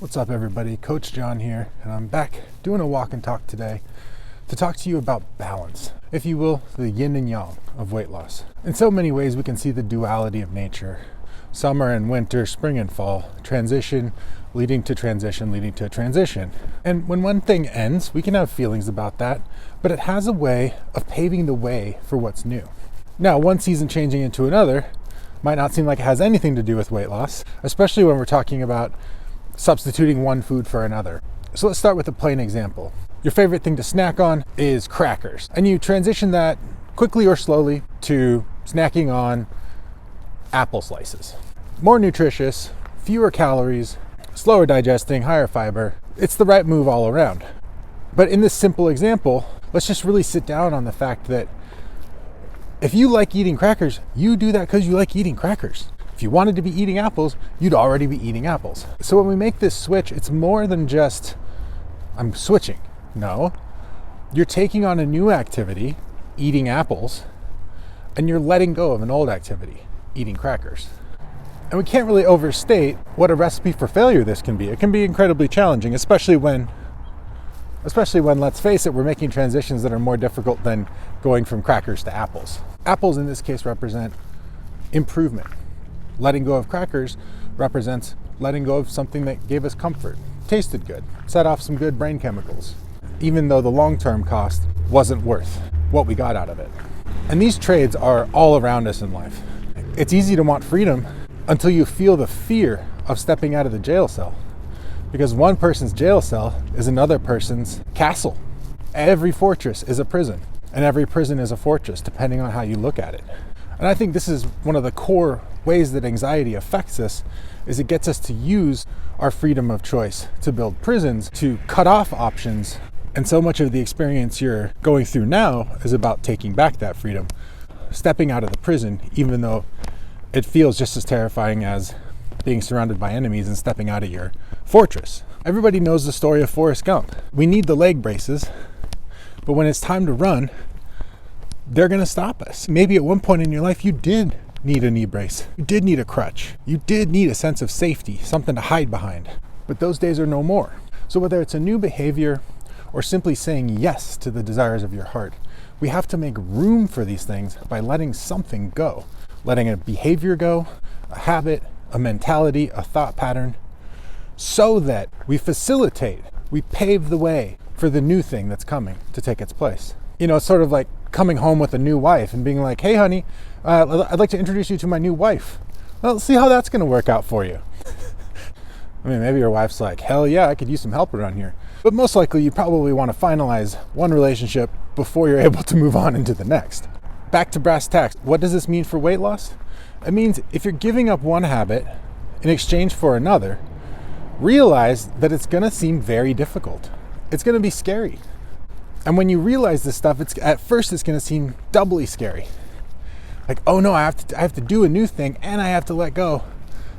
What's up, everybody? Coach John here, and I'm back doing a walk and talk today to talk to you about balance, if you will, the yin and yang of weight loss. In so many ways, we can see the duality of nature. Summer and winter, spring and fall, transition leading to transition, leading to transition. And when one thing ends, we can have feelings about that, but it has a way of paving the way for what's new. Now, one season changing into another might not seem like it has anything to do with weight loss, especially when we're talking about substituting one food for another. So let's start with a plain example. Your favorite thing to snack on is crackers, and you transition that quickly or slowly to snacking on apple slices. More nutritious, fewer calories, slower digesting, higher fiber. It's the right move all around. But in this simple example, let's just really sit down on the fact that if you like eating crackers, you do that because you like eating crackers. If you wanted to be eating apples, you'd already be eating apples. So when we make this switch, it's more than just, I'm switching. No, you're taking on a new activity, eating apples, and you're letting go of an old activity, eating crackers. And we can't really overstate what a recipe for failure this can be. It can be incredibly challenging, especially when, let's face it, we're making transitions that are more difficult than going from crackers to apples. Apples in this case represent improvement. Letting go of crackers represents letting go of something that gave us comfort, tasted good, set off some good brain chemicals, even though the long-term cost wasn't worth what we got out of it. And these trades are all around us in life. It's easy to want freedom until you feel the fear of stepping out of the jail cell, because one person's jail cell is another person's castle. Every fortress is a prison, and every prison is a fortress, depending on how you look at it. And I think this is one of the core ways that anxiety affects us, is it gets us to use our freedom of choice to build prisons, to cut off options. And so much of the experience you're going through now is about taking back that freedom, stepping out of the prison, even though it feels just as terrifying as being surrounded by enemies and stepping out of your fortress. Everybody knows the story of Forrest Gump. We need the leg braces, but when it's time to run, they're going to stop us. Maybe at one point in your life, you did need a knee brace. You did need a crutch. You did need a sense of safety, something to hide behind. But those days are no more. So whether it's a new behavior or simply saying yes to the desires of your heart, we have to make room for these things by letting something go. Letting a behavior go, a habit, a mentality, a thought pattern, so that we facilitate, we pave the way for the new thing that's coming to take its place. You know, it's sort of like coming home with a new wife and being like, hey honey, I'd like to introduce you to my new wife. Well, let's see how that's going to work out for you. I mean, maybe your wife's like, hell yeah, I could use some help around here. But most likely you probably want to finalize one relationship before you're able to move on into the next. Back to brass tacks. What does this mean for weight loss? It means if you're giving up one habit in exchange for another, realize that it's going to seem very difficult. It's going to be scary. And when you realize this stuff, at first it's going to seem doubly scary. Like, oh no, I have to do a new thing, and I have to let go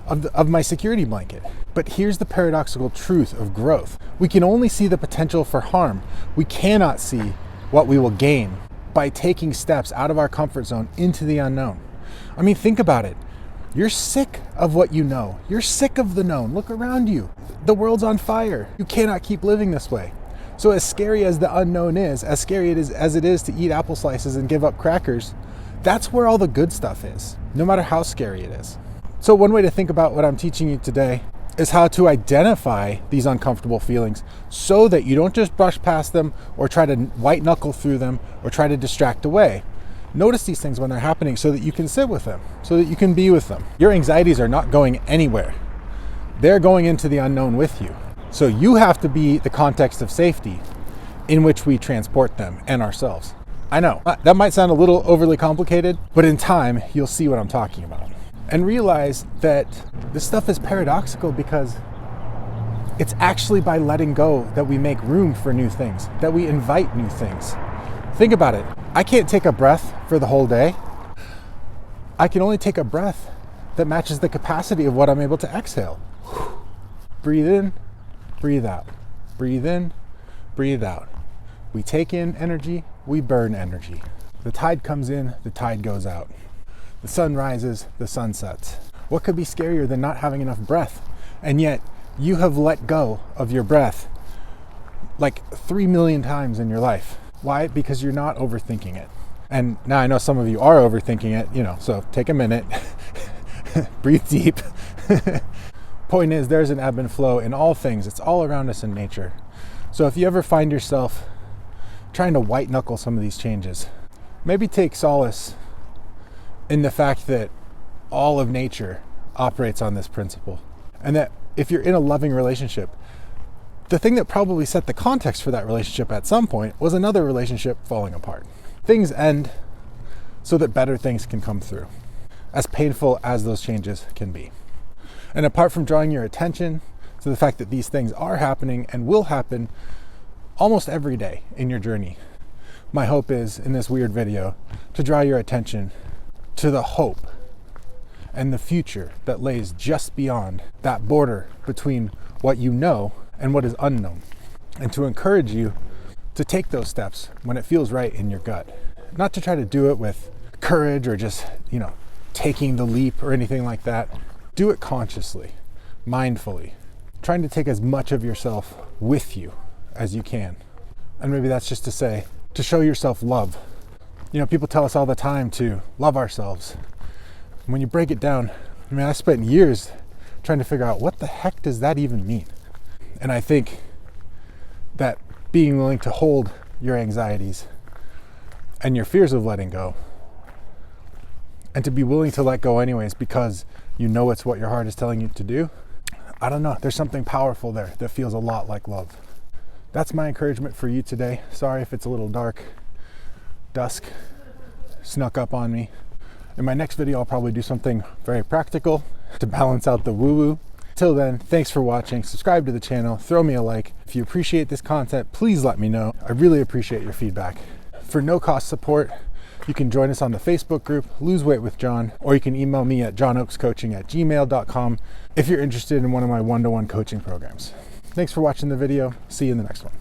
of my security blanket. But here's the paradoxical truth of growth. We can only see the potential for harm. We cannot see what we will gain by taking steps out of our comfort zone into the unknown. I mean, think about it. You're sick of what you know. You're sick of the known. Look around you. The world's on fire. You cannot keep living this way. So as scary as the unknown is, as scary as it is to eat apple slices and give up crackers, that's where all the good stuff is, no matter how scary it is. So one way to think about what I'm teaching you today is how to identify these uncomfortable feelings so that you don't just brush past them or try to white knuckle through them or try to distract away. Notice these things when they're happening so that you can sit with them, so that you can be with them. Your anxieties are not going anywhere. They're going into the unknown with you. So you have to be the context of safety in which we transport them and ourselves. I know, that might sound a little overly complicated, but in time, you'll see what I'm talking about. And realize that this stuff is paradoxical because it's actually by letting go that we make room for new things, that we invite new things. Think about it. I can't take a breath for the whole day. I can only take a breath that matches the capacity of what I'm able to exhale. Breathe in, breathe out. Breathe in, breathe out. We take in energy, we burn energy. The tide comes in, the tide goes out. The sun rises, the sun sets. What could be scarier than not having enough breath and yet You have let go of your breath like 3 million times in your life. Why? Because you're not overthinking it. And now I know some of you are overthinking it, so take a minute, breathe deep. Point is, there's an ebb and flow in all things. It's all around us in nature. So if you ever find yourself trying to white knuckle some of these changes, maybe take solace in the fact that all of nature operates on this principle. And that if you're in a loving relationship, the thing that probably set the context for that relationship at some point was another relationship falling apart. Things end so that better things can come through, as painful as those changes can be. And apart from drawing your attention to the fact that these things are happening and will happen almost every day in your journey, my hope is, in this weird video, to draw your attention to the hope and the future that lays just beyond that border between what you know and what is unknown, and to encourage you to take those steps when it feels right in your gut. Not to try to do it with courage or just, taking the leap or anything like that. Do it consciously, mindfully, trying to take as much of yourself with you as you can. And maybe that's just to say, to show yourself love. People tell us all the time to love ourselves. When you break it down, I spent years trying to figure out what the heck does that even mean? And I think that being willing to hold your anxieties and your fears of letting go, and to be willing to let go anyways because you know it's what your heart is telling you to do, I don't know, there's something powerful there that feels a lot like love. That's my encouragement for you today. Sorry if it's a little dark. Dusk snuck up on me. In my next video, I'll probably do something very practical to balance out the woo-woo. Till then, thanks for watching. Subscribe to the channel, throw me a like. If you appreciate this content, please let me know. I really appreciate your feedback. For no cost support, you can join us on the Facebook group, Lose Weight with John, or you can email me at johnoakescoaching@gmail.com if you're interested in one of my one-to-one coaching programs. Thanks for watching the video. See you in the next one.